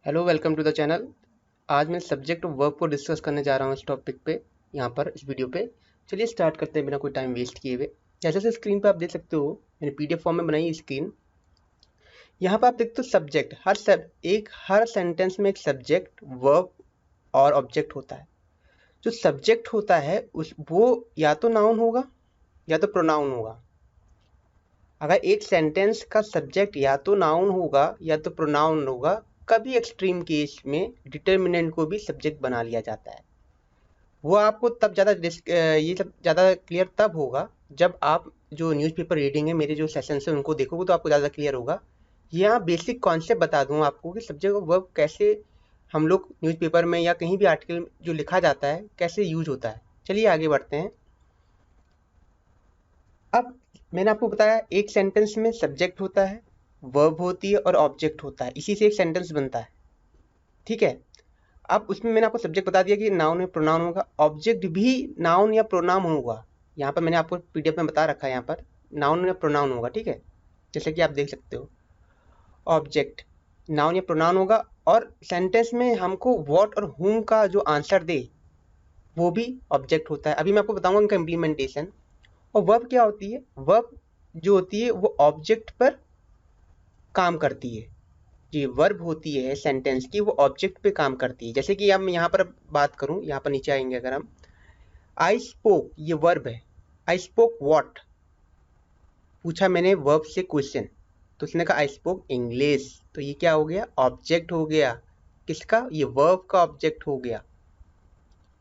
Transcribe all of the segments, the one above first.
Hello welcome to the channel. आज मैं subject verb को डिस्कस करने जा रहा हूँ इस टॉपिक पे, यहाँ पर इस वीडियो पे। चलिए स्टार्ट करते हैं बिना कोई टाइम वेस्ट किए हुए। जैसे से स्क्रीन पे आप देख सकते हो, मैंने पीडीएफ फॉर्म में बनाई स्क्रीन। यहाँ पर आप देखते हो सब्जेक्ट, हर सेंटेंस में एक सब्जेक्ट, वर्ब और ऑब्जेक्ट होता है। जो सब्जेक्ट होता है वो या तो नाउन होगा या तो प्रोनाउन होगा। अगर एक सेंटेंस का सब्जेक्ट या तो नाउन होगा या तो प्रोनाउन होगा, कभी एक्सट्रीम केस में डिटर्मिनेंट को भी सब्जेक्ट बना लिया जाता है। वो आपको तब ये सब ज़्यादा क्लियर तब होगा जब आप जो न्यूज़पेपर रीडिंग है, मेरे जो सेशंस हैं उनको देखोगे तो आपको ज़्यादा क्लियर होगा। यहाँ बेसिक कॉन्सेप्ट बता दूँ आपको कि सब्जेक्ट और वर्ब कैसे हम लोग न्यूज़पेपर में या कहीं भी आर्टिकल जो लिखा जाता है कैसे यूज होता है। चलिए आगे बढ़ते हैं। अब मैंने आपको बताया एक सेंटेंस में सब्जेक्ट होता है, वर्ब होती है और ऑब्जेक्ट होता है, इसी से एक सेंटेंस बनता है। ठीक है। अब उसमें मैंने आपको सब्जेक्ट बता दिया कि नाउन या प्रोनाउन होगा, ऑब्जेक्ट भी नाउन या प्रोनाउन होगा। यहाँ पर मैंने आपको पीडीएफ में बता रखा है, यहाँ पर नाउन या प्रोनाउन होगा। ठीक है, जैसे कि आप देख सकते हो ऑब्जेक्ट नाउन या प्रोनाउन होगा, और सेंटेंस में हमको व्हाट और हुम का जो आंसर दे वो भी ऑब्जेक्ट होता है। अभी मैं आपको बताऊंगा उनका इम्प्लीमेंटेशन। और वर्ब क्या होती है? वर्ब जो होती है वो ऑब्जेक्ट पर काम करती है। जी, वर्ब होती है सेंटेंस की, वो ऑब्जेक्ट पे काम करती है। जैसे कि अब मैं यहाँ पर बात करूँ, यहाँ पर नीचे आएंगे अगर हम, आई स्पोक, ये वर्ब है। आई स्पोक व्हाट, पूछा मैंने वर्ब से क्वेश्चन, तो उसने कहा आई स्पोक इंग्लिश, तो ये क्या हो गया? ऑब्जेक्ट हो गया। किसका? ये वर्ब का ऑब्जेक्ट हो गया।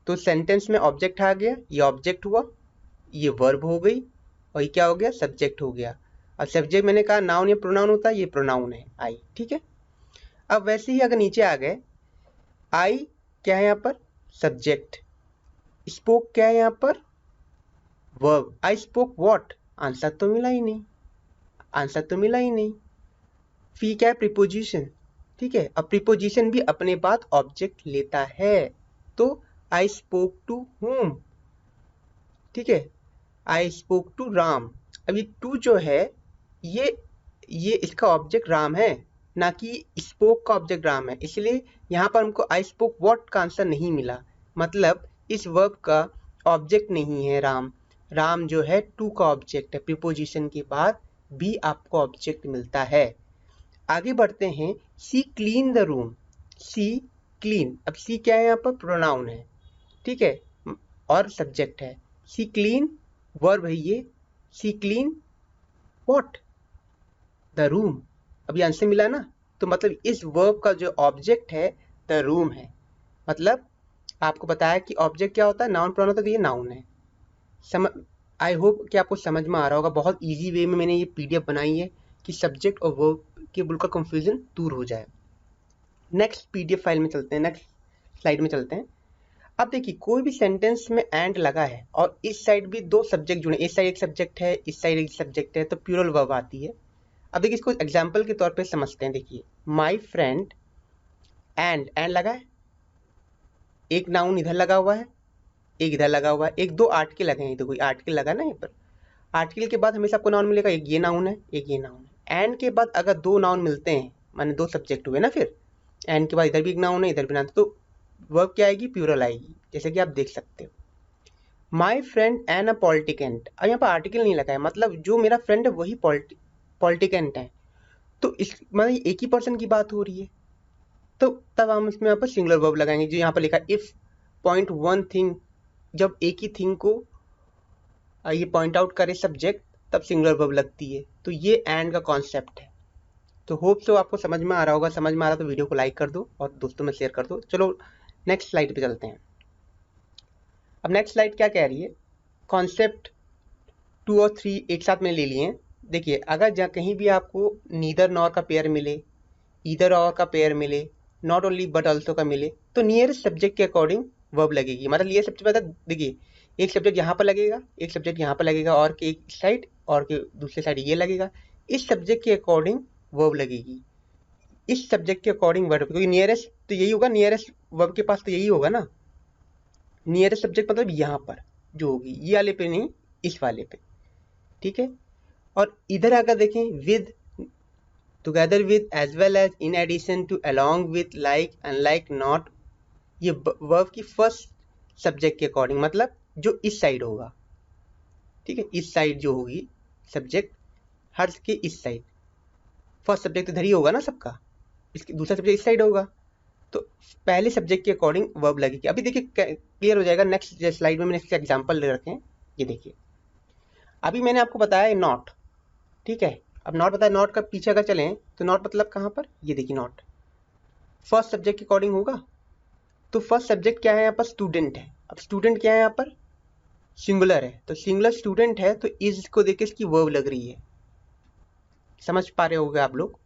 तो सेंटेंस में ऑब्जेक्ट आ गया, ये ऑब्जेक्ट हुआ, ये वर्ब हो गई, और ये क्या हो गया? सब्जेक्ट हो गया। अब सब्जेक्ट मैंने कहा नाउन या प्रोनाउन होता है, ये प्रोनाउन है आई। ठीक है। अब वैसे ही अगर नीचे आ गए, आई क्या है यहाँ पर? सब्जेक्ट। स्पोक क्या है यहाँ पर? Verb. I spoke what, answer तो मिला ही नहीं, आंसर तो मिला ही नहीं। फी क्या है? प्रीपोजिशन। ठीक है, अब प्रीपोजिशन भी अपने बाद ऑब्जेक्ट लेता है। तो आई स्पोक टू होम, ठीक है, आई स्पोक टू राम। अब ये टू जो है, ये ये इसका ऑब्जेक्ट राम है, ना कि स्पोक का ऑब्जेक्ट राम है। इसलिए यहाँ पर हमको आई स्पोक व्हाट का आंसर नहीं मिला। मतलब इस वर्ब का ऑब्जेक्ट नहीं है राम। राम जो है टू का ऑब्जेक्ट है। प्रीपोजिशन के बाद भी आपको ऑब्जेक्ट मिलता है। आगे बढ़ते हैं। C clean the room. C clean, अब सी क्या है यहाँ पर? प्रोनाउन है। ठीक है, और सब्जेक्ट है। सी क्लीन वर्ब है ये। सी क्लीन व्हाट? The room. अभी आंसर मिला ना। तो मतलब इस वर्ब का जो ऑब्जेक्ट है द रूम है। मतलब आपको बताया कि ऑब्जेक्ट क्या होता है, नाउन प्रोनाउन होता है, तो ये नाउन है। समझ, आई होप कि आपको समझ में आ रहा होगा। बहुत इजी वे में मैंने ये पीडीएफ बनाई है कि सब्जेक्ट और वर्ब के बिल्कुल कंफ्यूजन दूर हो जाए। नेक्स्ट पीडीएफ फाइल में चलते हैं, नेक्स्ट स्लाइड में चलते हैं। अब देखिए कोई भी सेंटेंस में एंड लगा है और इस साइड भी दो सब्जेक्ट जुड़े, इस साइड एक सब्जेक्ट है, इस साइड एक सब्जेक्ट है, तो प्लूरल वर्ब आती है। अब देखिए इसको एग्जाम्पल के तौर पे समझते हैं। देखिए माई फ्रेंड, एंड लगा है, एक नाउन इधर लगा हुआ है, एक इधर लगा हुआ है, एक दो आर्टिकल लगे हैं, तो कोई आर्टिकल लगा ना यहाँ पर। आर्टिकल के बाद हमेशा आपको नाउन मिलेगा, एक ये नाउन है, एक ये नाउन है। एंड के बाद अगर दो नाउन मिलते हैं, माने दो सब्जेक्ट हुए ना, फिर एंड के बाद इधर भी एक नाउन है, इधर भी नाउन, तो वर्ब क्या आएगी? प्लूरल आएगी, जैसे कि आप देख सकते हो। माई फ्रेंड एन अ पॉलिटिकेंट, अब यहाँ पर आर्टिकल नहीं लगा है, मतलब जो मेरा फ्रेंड है वही पॉलिटिकेंट है। तो इस मतलब एक ही पर्सन की बात हो रही है, तो तब हम इसमें यहाँ पर सिंगुलर वर्ब लगाएंगे। जो यहाँ पर लिखा इफ पॉइंट वन थिंग, जब एक ही थिंग को ये पॉइंट आउट करे सब्जेक्ट, तब सिंगुलर वर्ब लगती है। तो ये एंड का कॉन्सेप्ट है। तो होप सो आपको समझ में आ रहा होगा। समझ में आ रहा तो वीडियो को लाइक कर दो और दोस्तों में शेयर कर दो। चलो नेक्स्ट स्लाइड पे चलते हैं। अब नेक्स्ट स्लाइड क्या कह रही है? कॉन्सेप्ट 2 और 3 एक साथ में ले लिए हैं। देखिए अगर जहाँ कहीं भी आपको नीदर नॉर का पेयर मिले, ईदर और का पेयर मिले, नॉट ओनली बट ऑल्सो का मिले, तो नियरेस्ट सब्जेक्ट के अकॉर्डिंग वर्ब लगेगी। मतलब ये सबसे पहले देखिए, एक सब्जेक्ट यहाँ पर लगेगा, एक सब्जेक्ट यहाँ पर लगेगा, और के एक साइड और के दूसरे साइड ये लगेगा। इस सब्जेक्ट के अकॉर्डिंग वर्ब लगेगी, इस सब्जेक्ट के अकॉर्डिंग वर्ब, क्योंकि नियरेस्ट तो यही होगा, नियरेस्ट वर्ब के पास तो यही होगा ना। नियरेस्ट सब्जेक्ट मतलब यहाँ पर जो होगी, ये वाले पे नहीं, इस वाले पे। ठीक है। और इधर अगर देखें with together with, as well as, in addition to, along with, like, unlike, not. ये वर्ब की फर्स्ट सब्जेक्ट के अकॉर्डिंग, मतलब जो इस साइड होगा, ठीक है, इस साइड जो होगी सब्जेक्ट, हर के इस साइड, फर्स्ट सब्जेक्ट इधर ही होगा ना सबका, इसकी दूसरा सब्जेक्ट इस साइड होगा, तो पहले सब्जेक्ट के अकॉर्डिंग वर्ब लगेगी। अभी देखिए क्लियर हो जाएगा। नेक्स्ट स्लाइड में मैंने इसके एग्जांपल ले रखे हैं, ये देखिए। अभी मैंने आपको बताया नॉट, ठीक है। अब नॉट बताया, नॉट का पीछे अगर चलें तो नॉट मतलब कहाँ पर, ये देखिए नॉट फर्स्ट सब्जेक्ट के अकॉर्डिंग होगा। तो फर्स्ट सब्जेक्ट क्या है यहाँ पर, स्टूडेंट है। अब स्टूडेंट क्या है यहाँ पर, सिंगुलर है, तो सिंगुलर स्टूडेंट है, तो इज को देख के इसकी वर्ब लग रही है। समझ पा रहे होगे आप लोग।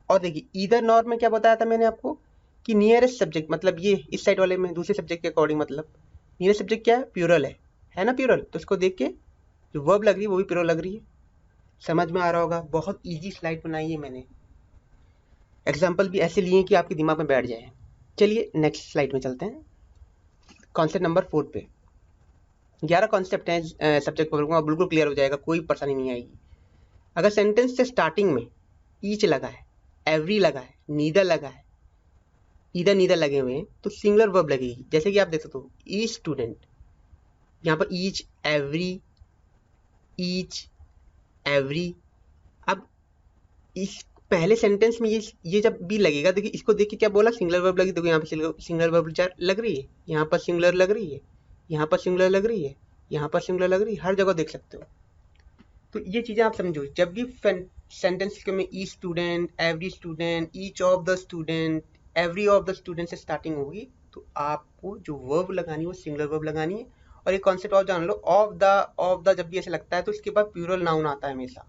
और देखिए ईदर नॉर में क्या बताया था मैंने आपको कि नियरेस्ट सब्जेक्ट, मतलब ये इस साइड वाले में दूसरे सब्जेक्ट के अकॉर्डिंग, मतलब नियरेस्ट सब्जेक्ट क्या है, प्यूरल है ना, प्यूरल। तो इसको देख के जो वर्ब लग रही है वो भी प्यूरल लग रही है। समझ में आ रहा होगा। बहुत इजी स्लाइड बनाई है मैंने, एग्जाम्पल भी ऐसे लिए कि आपके दिमाग में बैठ जाए। चलिए नेक्स्ट स्लाइड में चलते हैं, कॉन्सेप्ट नंबर 4 पे। 11 कॉन्सेप्ट हैं सब्जेक्ट को, बिल्कुल क्लियर हो जाएगा, कोई परेशानी नहीं आएगी। अगर सेंटेंस से स्टार्टिंग में ईच लगा है, एवरी लगा है, नीदर लगा है, इधर नीदर लगे हुए हैं, तो सिंगुलर वर्ब लगेगी। जैसे कि आप देख सकते हो, ईच स्टूडेंट, यहाँ पर ईच, एवरी, ईच, एवरी। अब इस पहले सेंटेंस में ये जब भी लगेगा, देखिए इसको देख के क्या बोला, सिंगुलर वर्ब लगी। देखो यहाँ पर सिंगुलर वर्ब लग रही है, यहाँ पर सिंगुलर लग रही है, यहाँ पर सिंगुलर लग रही है, यहाँ पर सिंगुलर लग रही है, हर जगह देख सकते हो। तो ये चीजें आप समझो। जब भी सेंटेंस में ई student, every student, each of the student, every of the student से स्टार्टिंग होगी, तो आपको जो वर्ब लगानी है वो सिंगुलर वर्ब लगानी है। और एक कॉन्सेप्ट और जान लो, ऑफ द जब भी ऐसे लगता है तो इसके बाद प्लूरल नाउन आता है हमेशा।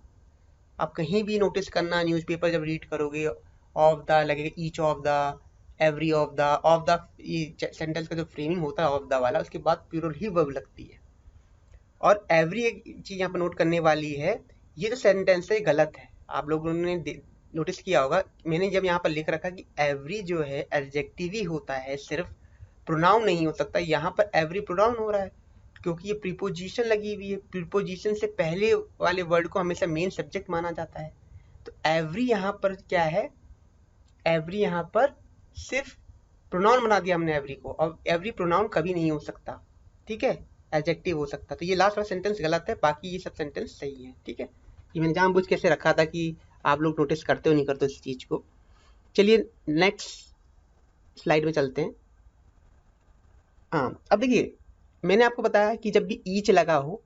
आप कहीं भी नोटिस करना, न्यूज़पेपर जब रीड करोगे, ऑफ द लगेगा, each of the, every of the, ये सेंटेंस का जो फ्रेमिंग होता है ऑफ द वाला, उसके बाद प्लूरल ही वर्ब लगती है। और एवरी एक चीज यहाँ पर नोट करने वाली है, ये जो सेंटेंस है गलत है। आप लोगों ने नोटिस किया होगा, मैंने जब यहाँ पर लिख रखा कि एवरी जो है एडजेक्टिव ही होता है, सिर्फ प्रोनाउन नहीं हो सकता। यहाँ पर एवरी प्रोनाउन हो रहा है क्योंकि ये प्रीपोजिशन लगी हुई है। प्रीपोजिशन से पहले वाले वर्ड को हमेशा मेन सब्जेक्ट माना जाता है। तो एवरी यहाँ पर क्या है, एवरी यहाँ पर सिर्फ प्रोनाउन बना दिया हमने एवरी को, और एवरी प्रोनाउन कभी नहीं हो सकता, ठीक है, एडजेक्टिव हो सकता। तो ये लास्ट वाला सेंटेंस गलत है, बाकी ये सब सेंटेंस सही है, ठीक है। ये मैंने जानबूझ के ऐसे रखा था कि आप लोग नोटिस करते हो नहीं करते इस चीज को। चलिए नेक्स्ट स्लाइड में चलते हैं। हाँ, अब देखिए मैंने आपको बताया कि जब भी ईच लगा हो,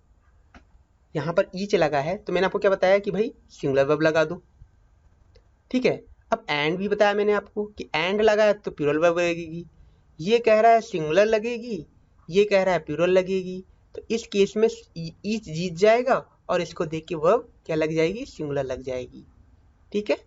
यहाँ पर ईच लगा है, तो मैंने आपको क्या बताया कि भाई सिंगुलर वर्ब लगा दो, ठीक है। अब एंड भी बताया मैंने आपको कि एंड लगा है तो प्लूरल वर्ब लगेगी। ये कह रहा है सिंगुलर लगेगी, ये कह रहा है प्लूरल लगेगी, तो इस केस में ईच जीत जाएगा और इसको देख के वर्ब क्या लग जाएगी, सिंगुलर लग जाएगी, ठीक है।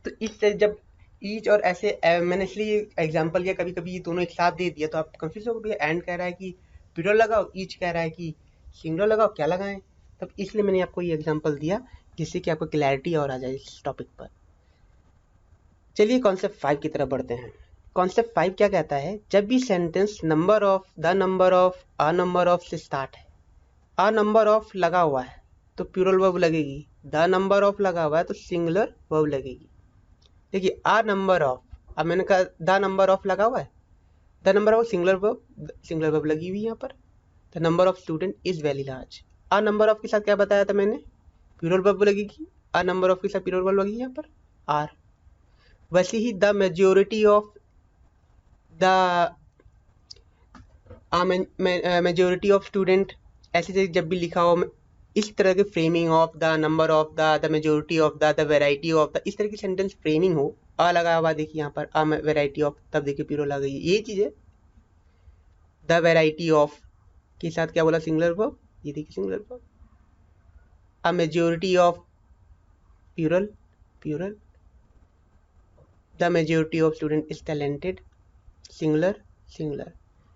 तो इससे जब ईच और ऐसे मैंने इसलिए एग्जांपल लिया, कभी कभी ये दोनों एक साथ दे दिया तो आप कंफ्यूज हो गए, एंड कह रहा है कि प्लूरल लगाओ, ईच कह रहा है कि सिंगुलर लगाओ, क्या लगाएं। तब इसलिए मैंने आपको ये एग्जांपल दिया जिससे कि आपको क्लैरिटी और आ जाए इस टॉपिक पर। चलिए कॉन्सेप्ट 5 की तरफ बढ़ते हैं। कॉन्सेप्ट 5 क्या कहता है, जब भी sentence number of, the number of, a number of से स्टार्ट है, अ नंबर ऑफ लगा हुआ है तो प्लूरल वर्ब लगेगी, द नंबर ऑफ लगा हुआ है तो सिंगुलर वर्ब लगेगी। देखिए अ नंबर ऑफ, अब मैंने कहा द नंबर ऑफ लगा हुआ है, the number of singular verb लगी हुई है यहाँ पर। The number of student is very large, a number of के साथ क्या बताया था मैंने, प्लूरल वर्ब लगेगी, अ नंबर ऑफ के साथ प्लूरल वर्ब लगेगी यहाँ पर आर। वैसे ही the majority of, the majority of student, ऐसे जब भी लिखा हो इस तरह के framing of, the number of, the majority of, the variety of, the इस तरह की सेंटेंस फ्रेमिंग हो, अ लगा हुआ देखिए यहाँ पर, अ वेराइटी ऑफ, तब देखिए प्लूरल आ गई। ये चीज है द वेराइटी ऑफ के साथ क्या बोला, सिंगुलर वर्ब, ये देखिए singular verb. A majority of plural, plural. The majority of student is talented, singular, singular.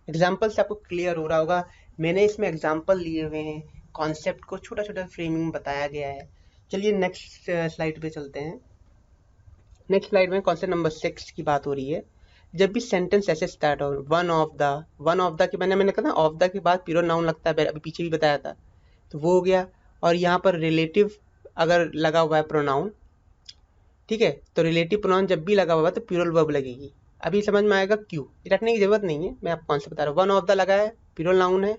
Example से आपको क्लियर हो रहा होगा, मैंने इसमें एग्जाम्पल लिए हुए हैं, कॉन्सेप्ट को छोटा छोटा फ्रेमिंग में बताया गया है। चलिए नेक्स्ट स्लाइड पे चलते हैं। नेक्स्ट स्लाइड में कॉन्सेप्ट नंबर 6 की बात हो रही है। जब भी सेंटेंस ऐसे स्टार्ट हो, वन ऑफ द के मैंने कहा ना, ऑफ द के बाद प्लूरल नाउन लगता है, अभी पीछे भी बताया था, तो वो हो गया। और यहाँ पर रिलेटिव अगर लगा हुआ है प्रोनाउन, ठीक है, तो रिलेटिव प्रोनाउन जब भी लगा हुआ तो प्लूरल वर्ब लगेगी। अभी समझ में आएगा क्यों, रटने की जरूरत नहीं है, मैं आपको कौन सा बता रहा हूँ। वन ऑफ द लगा है, प्लूरल नाउन है,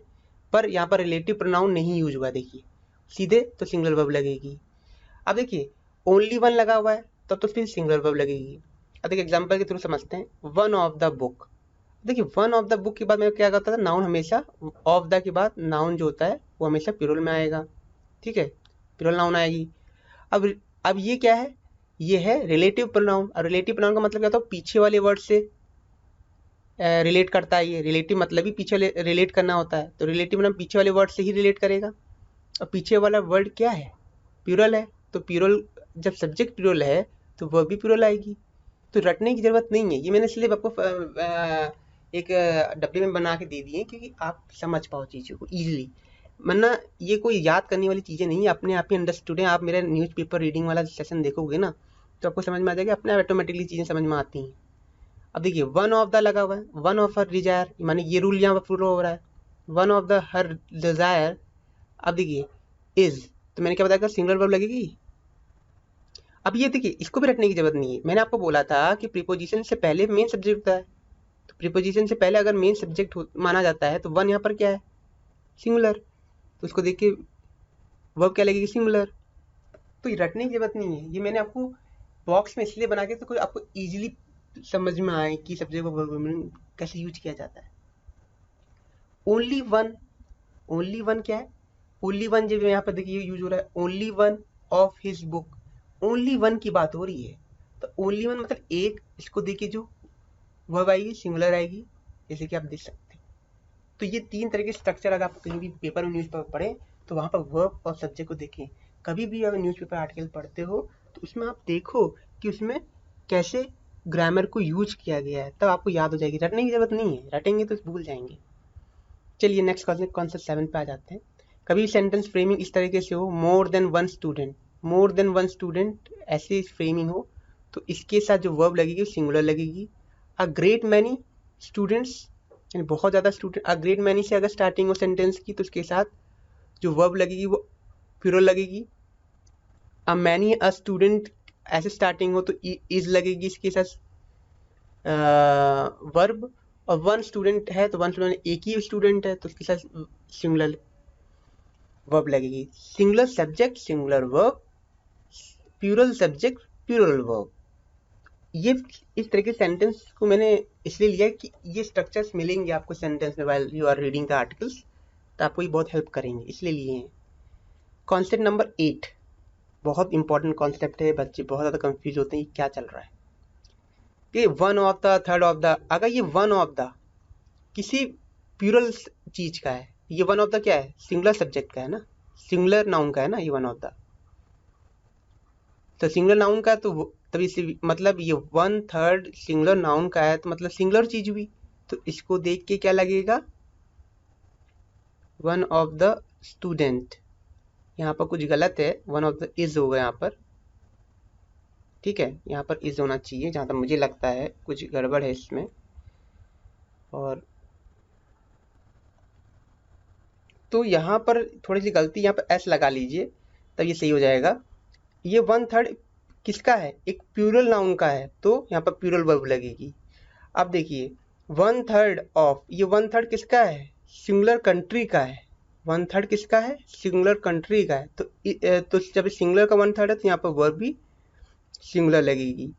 पर यहाँ पर रिलेटिव प्रोनाउन नहीं यूज हुआ, देखिए सीधे तो सिंगुलर वर्ब लगेगी। अब देखिए ओनली वन लगा हुआ है तब तो फिर सिंगुलर वर्ब लगेगी। अब देखिए एग्जांपल के थ्रू समझते हैं, वन ऑफ द बुक। देखिए वन ऑफ द बुक के बाद मैं क्या करता था, नाउन हमेशा ऑफ द के बाद नाउन जो होता है वो हमेशा प्लूरल में आएगा, ठीक है, प्लूरल नाउन आएगी। अब ये क्या है, ये है रिलेटिव प्रोनाउन। और रिलेटिव प्रोनाउन का मतलब क्या होता है, पीछे वाले वर्ड से रिलेट करता है। ये रिलेटिव मतलब ही पीछे रिलेट करना होता है, तो रिलेटिव मतलब पीछे वाले वर्ड से ही रिलेट करेगा। और पीछे वाला वर्ड क्या है, प्लूरल है, तो प्लूरल जब सब्जेक्ट प्लूरल है तो वर्ब भी प्लूरल आएगी। तो रटने की जरूरत नहीं है, ये मैंने इसलिए आपको एक डब्बे में बना के दे दिए क्योंकि आप समझ पाओ चीज़ों को ईजिली, वरना ये कोई याद करने वाली चीज़ें नहीं, अपने आप ही अंडरस्टूड है। आप मेरा न्यूज़पेपर रीडिंग वाला सेशन देखोगे ना तो आपको समझ में आ जाएगा, अपने आप ऑटोमेटिकली चीज़ें समझ में आती हैं। अब देखिए वन ऑफ द लगा हुआ है, वन ऑफ हर डिजायर, माने ये रूल यहाँ पर पूरा हो रहा है, one of the her desire. अब देखिए इज, तो मैंने क्या बताया, सिंगुलर वर्ब लगेगी। अब ये देखिए इसको भी रटने की जरूरत नहीं है, मैंने आपको बोला था कि प्रीपोजिशन से पहले मेन सब्जेक्ट होता है, तो प्रीपोजिशन से पहले अगर मेन सब्जेक्ट माना जाता है तो वन यहाँ पर क्या है, सिंगुलर, तो उसको देख के वर्ब क्या लगेगी, सिंगुलर। तो ये रटने की जरूरत नहीं है, ये मैंने आपको बॉक्स में इसलिए बना के तो कोई आपको इजीली समझ में आए कि सब्जेक्ट वर्ब कैसे यूज किया जाता है। ओनली वन, ओनली वन क्या है, ओनली वन जब यहाँ पर देखिए यूज हो रहा है, only one of his book, only one की बात हो रही है, तो ओनली वन मतलब एक, इसको देखिए जो वर्ब आएगी सिंगुलर आएगी, जैसे कि आप देख सकते हैं। तो ये तीन तरह के स्ट्रक्चर अगर आप कहीं भी पेपर में न्यूज़पेपर पढ़ें तो वहाँ पर वर्ब और सब्जेक्ट को देखें। कभी भी अगर न्यूज़पेपर आर्टिकल पढ़ते हो तो उसमें आप देखो कि उसमें कैसे ग्रामर को यूज किया गया है, तब आपको याद हो जाएगी, रटने की जरूरत नहीं है, रटेंगे तो भूल जाएंगे। चलिए नेक्स्ट कॉन्सेप्ट 7 पे आ जाते हैं। कभी सेंटेंस फ्रेमिंग इस तरीके से हो, more than one student, more than one student ऐसे फ्रेमिंग हो तो इसके साथ जो वर्ब लगेगी सिंगुलर लगेगी। अ ग्रेट मैनी स्टूडेंट्स, यानी बहुत ज़्यादा स्टूडेंट, अ ग्रेट मैनी से अगर स्टार्टिंग हो सेंटेंस की तो उसके साथ जो वर्ब लगेगी वो प्लूरल लगेगी। अ मैनी अ स्टूडेंट ऐसे स्टार्टिंग हो तो इज लगेगी इसके साथ वर्ब। और वन स्टूडेंट है तो वन स्टूडेंट एक ही स्टूडेंट है तो उसके साथ सिंगुलर वर्ब लगेगी। Singular subject singular verb, plural subject plural verb. ये इस तरह के सेंटेंस को मैंने इसलिए लिया कि ये स्ट्रक्चर्स मिलेंगे आपको सेंटेंस में while you are reading the articles, तो आपको ये बहुत हेल्प करेंगे, इसलिए लिए हैं। कॉन्सेप्ट नंबर 8 बहुत इंपॉर्टेंट कॉन्सेप्ट है, बच्चे बहुत ज़्यादा कंफ्यूज होते हैं क्या चल रहा है। ये one of the, third of the, अगर ये वन ऑफ द किसी प्लूरल चीज का है, ये वन ऑफ द क्या है, सिंगुलर सब्जेक्ट का है ना, सिंगुलर नाउन का है ना ये वन ऑफ द, तो सिंगुलर नाउन का तो तभी इसे मतलब ये वन थर्ड सिंगुलर नाउन का है तो मतलब सिंगुलर चीज हुई, तो इसको देख के क्या लगेगा, वन ऑफ द स्टूडेंट। यहाँ पर कुछ गलत है, वन ऑफ द इज होगा यहाँ पर, ठीक है, यहाँ पर इज होना चाहिए जहाँ तक मुझे लगता है, कुछ गड़बड़ है इसमें। और तो यहाँ पर थोड़ी सी गलती, यहाँ पर एस लगा लीजिए तब ये सही हो जाएगा। ये वन थर्ड किसका है, एक प्लूरल नाउन का है तो यहाँ पर प्लूरल वर्ब लगेगी। अब देखिए वन थर्ड ऑफ, ये वन थर्ड किसका है, सिंगुलर कंट्री का है, वन थर्ड किसका है, सिंगुलर कंट्री का है, तो जब सिंगुलर का वन थर्ड है तो यहाँ पर वर्ब भी सिंगुलर लगेगी।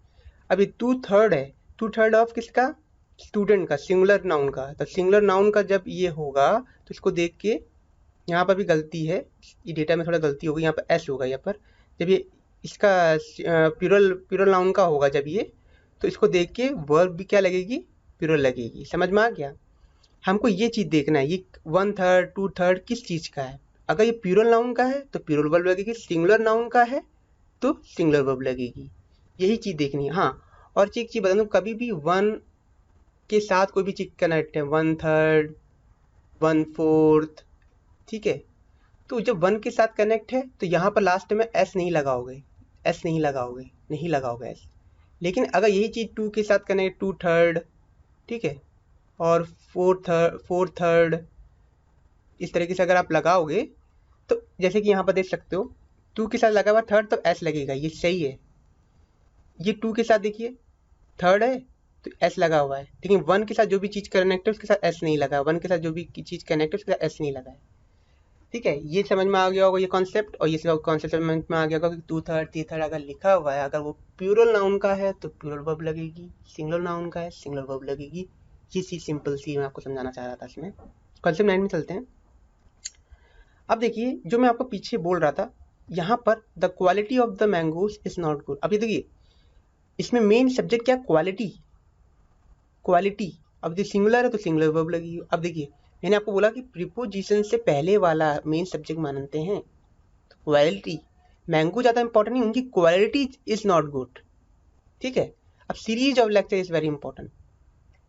अभी टू थर्ड है, टू थर्ड ऑफ किसका, स्टूडेंट का, सिंगुलर नाउन का, तो सिंगुलर नाउन का जब ये होगा तो इसको देख के, यहाँ पर भी गलती है, ये डेटा में थोड़ा गलती होगी, यहाँ पर एस होगा, यहाँ पर जब ये इसका प्लूरल नाउन का होगा जब ये, तो इसको देख के वर्ब भी क्या लगेगी, प्लूरल लगेगी। समझ में आ गया, हमको ये चीज़ देखना है, ये वन थर्ड टू थर्ड किस चीज़ का है। अगर ये प्लूरल नाउन का है तो प्लूरल वर्ब लगेगी, सिंगुलर नाउन का है तो सिंगुलर वर्ब लगेगी, यही चीज़ देखनी है। हाँ और चीज़ बता दूँ, कभी भी वन के साथ कोई भी चीज़ कनेक्ट है, वन थर्ड, वन फोर्थ, ठीक है, तो जब वन के साथ कनेक्ट है तो यहाँ पर लास्ट में एस नहीं लगाओगे, एस नहीं लगाओगे, नहीं लगाओगे एस। लेकिन अगर यही चीज़ टू के साथ कनेक्ट, टू थर्ड, ठीक है, और फोर थर्ड, इस तरीके से अगर आप लगाओगे तो जैसे कि यहाँ पर देख सकते हो टू के साथ लगा हुआ थर्ड तो एस लगेगा, ये सही है। ये 2 के साथ देखिए थर्ड है तो एस लगा हुआ है, लेकिन 1 के साथ जो भी चीज़ कनेक्ट है उसके साथ एस नहीं लगा है, 1 के साथ जो भी चीज़ कनेक्ट है उसके साथ एस नहीं लगा है। ठीक है, ये समझ में आ गया होगा ये कॉन्सेप्ट, और ये कॉन्सेप्ट समझ में आ गया होगा कि 2/3 3/3 अगर लिखा हुआ है, अगर वो प्लूरल नाउन का है तो प्लूरल वर्ब लगेगी, सिंगुलर नाउन का है सिंगुलर वर्ब लगेगी। ये सी सिंपल सी मैं आपको समझाना चाह रहा था इसमें। कॉन्सेप्ट 9 में चलते हैं। अब देखिए जो मैं आपको पीछे बोल रहा था, यहाँ पर the quality of the mangoes is not good. अब ये देखिए इसमें मेन सब्जेक्ट क्या, क्वालिटी, क्वालिटी। अब जो सिंगुलर है तो सिंगुलर वर्ब लगेगी। अब देखिए मैंने आपको बोला कि प्रीपोजिशन से पहले वाला मेन सब्जेक्ट मानते हैं, तो क्वालिटी, मैंगो ज़्यादा इंपॉर्टेंट नहीं, उनकी क्वालिटी इज नॉट गुड। ठीक है, अब series of lecture is very important.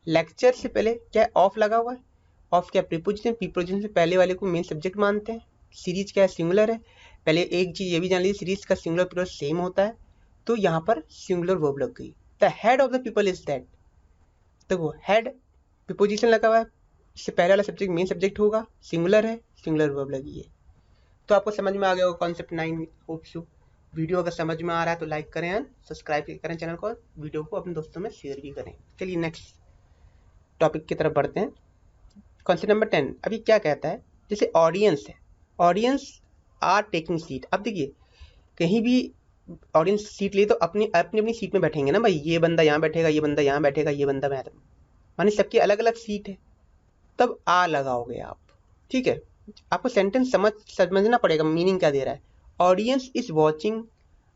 Lecture से पहले क्या ऑफ लगा हुआ है, ऑफ क्या प्रीपोजिशन, प्रीपोजिशन से पहले वाले को मेन सब्जेक्ट मानते हैं। सीरीज क्या है, सिंगुलर है। पहले एक चीज ये भी जान लीजिए, सीरीज का सिंगुलर प्लूरल सेम होता है, तो यहाँ पर सिंगुलर वर्ब लग गई। The head of the people is that, देखो हेड प्रीपोजिशन लगा हुआ है, इससे पहले वाला सब्जेक्ट मेन सब्जेक्ट होगा, सिंगुलर है, सिंगुलर वर्ब लगी है। तो आपको समझ में आ गया होगा कॉन्सेप्ट 9। होप सो वीडियो अगर समझ में आ रहा है तो लाइक करें एंड सब्सक्राइब करें चैनल को, वीडियो को अपने दोस्तों में शेयर भी करें। चलिए नेक्स्ट टॉपिक की तरफ बढ़ते हैं। कॉन्सेप्ट नंबर 10 अभी क्या कहता है, जैसे ऑडियंस है, ऑडियंस आर टेकिंग सीट। अब देखिए कहीं भी ऑडियंस सीट ले तो अपनी अपनी अपनी सीट में बैठेंगे ना भाई, ये बंदा यहाँ बैठेगा, ये बंदा यहाँ बैठेगा, ये बंदा मैं, माने सबकी अलग अलग सीट है, तब आ लगाओगे आप। ठीक है, आपको सेंटेंस समझना पड़ेगा मीनिंग क्या दे रहा है। ऑडियंस इज वॉचिंग,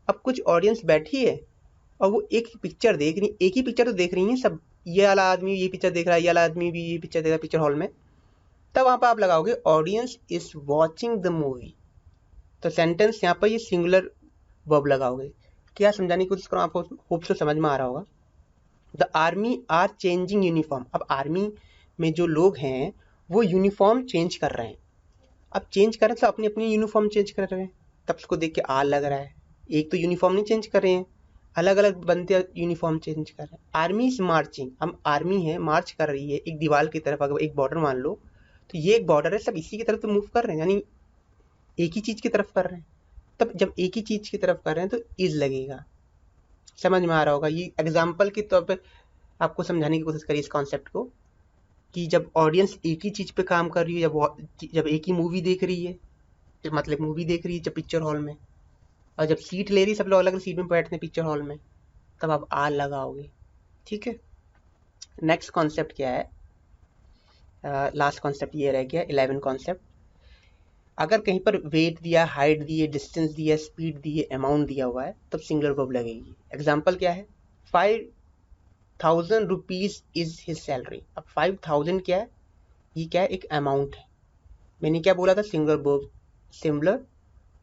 अब कुछ ऑडियंस बैठी है और वो एक पिक्चर देख रही, एक ही पिक्चर तो देख रही है सब, ये वाला आदमी ये पिक्चर देख रहा है, ये वाला आदमी भी ये पिक्चर देख रहा है पिक्चर हॉल में, तब वहां पर आप लगाओगे audience is watching the movie. तो सेंटेंस यहाँ पर ये सिंगुलर वर्ब लगाओगे। क्या समझाने की कोशिश करो, आपको होप से समझ में आ रहा होगा। The army are changing uniform, अब आर्मी में जो लोग हैं वो यूनिफॉर्म चेंज कर रहे हैं। अब चेंज कर रहे हैं तो अपनी अपनी यूनिफॉर्म चेंज कर रहे हैं, तब उसको देख के आर लग रहा है। एक तो यूनिफॉर्म नहीं चेंज कर रहे हैं, अलग अलग बंदे यूनिफॉर्म चेंज कर रहे हैं। आर्मी इज मार्चिंग, हम आर्मी है मार्च कर रही है एक दीवार की तरफ, अगर एक बॉर्डर मान लो तो ये एक बॉर्डर है, सब इसी की तरफ तो मूव कर रहे हैं, यानी एक ही चीज की तरफ कर रहे हैं। तब जब एक ही चीज की तरफ कर रहे हैं तो इज लगेगा। समझ में आ रहा होगा, ये एग्जाम्पल के तौर पर आपको समझाने की कोशिश करिए इस कॉन्सेप्ट को, कि जब ऑडियंस एक ही चीज पे काम कर रही है, जब एक ही मूवी देख रही है, मतलब मूवी देख रही है जब पिक्चर हॉल में, और जब सीट ले रही है सब लोग अलग अलग सीट में बैठते हैं पिक्चर हॉल में, तब आप आर लगाओगे। ठीक है, नेक्स्ट कॉन्सेप्ट क्या है, लास्ट कॉन्सेप्ट ये रह गया 11 कॉन्सेप्ट। अगर कहीं पर वेट दिया, हाइट दिए, डिस्टेंस दिया, स्पीड दिए, अमाउंट दिया हुआ है, तब सिंगुलर वर्ब लगेगी। एग्जाम्पल क्या है, 5,000 रुपीज इज हिज सैलरी। अब 5,000 क्या है, ये क्या है, एक अमाउंट है। मैंने क्या बोला था, सिंगुलर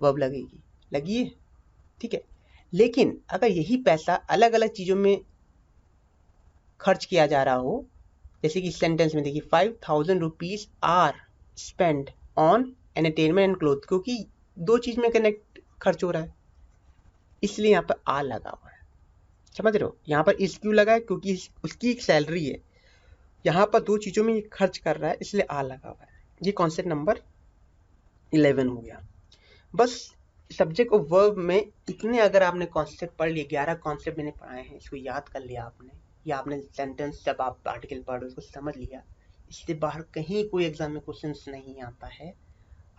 वर्ब लगेगी, लगी है। ठीक है, लेकिन अगर यही पैसा अलग अलग चीजों में खर्च किया जा रहा हो, जैसे कि सेंटेंस में देखिए 5,000 rupees are spend on entertainment and cloth, क्योंकि दो चीज में कनेक्ट खर्च हो रहा है, इसलिए यहाँ पर आर लगा हुआ है। समझ रहे हो, यहाँ पर इस क्यों लगा है, क्योंकि उसकी एक सैलरी है, यहाँ पर दो चीजों में खर्च कर रहा है, इसलिए आर लगा हुआ है। ये कॉन्सेप्ट नंबर 11 हो गया। बस सब्जेक्ट और वर्ब में इतने अगर आपने कॉन्सेप्ट पढ़ लिए, 11 कॉन्सेप्ट मैंने पढ़ाए हैं, इसको याद कर लिया आपने, या आपने सेंटेंस जब आप आर्टिकल पढ़ रहे हो उसको समझ लिया, इससे बाहर कहीं कोई एग्जाम में क्वेश्चन नहीं आता है,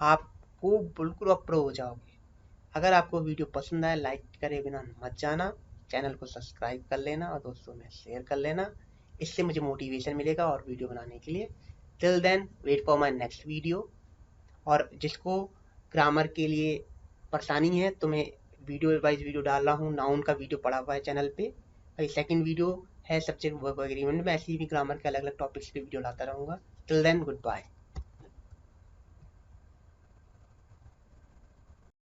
आपको बिल्कुल आप प्रो हो जाओगे। अगर आपको वीडियो पसंद आए लाइक करे बिना मत जाना, चैनल को सब्सक्राइब कर लेना और दोस्तों में शेयर कर लेना, इससे मुझे मोटिवेशन मिलेगा और वीडियो बनाने के लिए। Till then wait for my next video. और जिसको ग्रामर के लिए परेशानी है तो मैं वीडियो वाइज वीडियो डाल रहा हूँ, नाउन का वीडियो पड़ा हुआ है चैनल पे, और सेकंड वीडियो है सब्जेक्ट वर्ब एग्रीमेंट में, ऐसे ही भी ग्रामर के अलग अलग टॉपिक्स पे वीडियो लाता रहूँगा। Till then good bye.